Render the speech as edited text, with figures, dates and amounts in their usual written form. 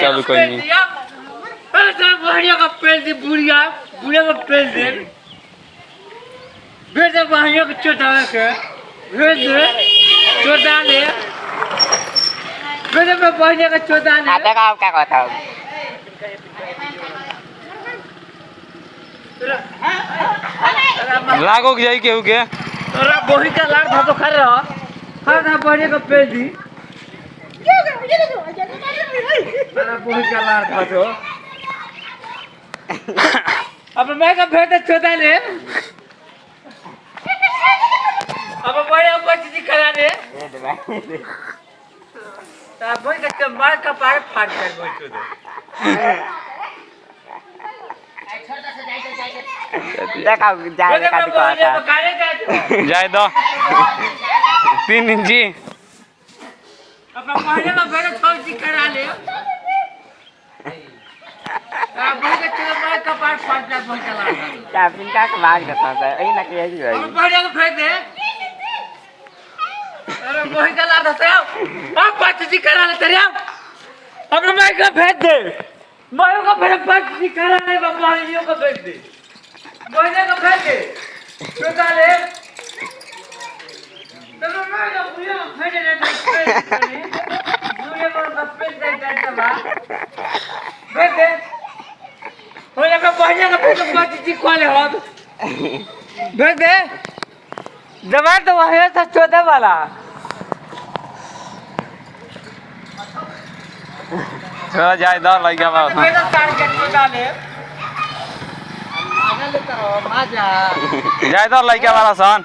चालू कोई नहीं बढ़िया का पेल दी बुढ़िया बुढ़िया का पेल दे भेज दे बढ़िया का चोटावे के भेज दे चोटा ले भेज दे बढ़िया का चोटा ले आता का क्या कहता हूँ लागो के जाई केहू के तोरा बोही का लाड़ था तो खा रहा खा था बढ़िया का पेल दी तोरा बोही का लाड़ था तो अब मैं का भेज दे चोटा ले अब बढ़िया बच्ची खड़ा ले ता बोही का मार का पार फाड़ कर बोल दे देखा जाए का दिखाता जाए दो 3 इंची अपना पहले में बेटा छोटी करा ले अब बोले चलो मैं कपाट फाड़ जा बोल चला क्या पिंका का बात करता है यही ना किया जी भाई अब बढ़िया को फेंक दे अरे बोही का लाद हटे अब बच्ची करा ले तेरे अब मैं का फेंक दे मैं का फेंक बच्ची करा ले बाबा ये को फेंक दे बोले को फेंक दे चुका ले चलो मैं का बुया फेंक दे बुया को फेंक दे दबा फेंक दे बोले का बढ़िया का फेंक बच्ची खोले हो फेंक दे दबा तो वही था चौदह वाला चलो जाए दो लइका बा बेटा साड़ के चौदह ले आगे ले करो मजा जाए दो लइका वाला सन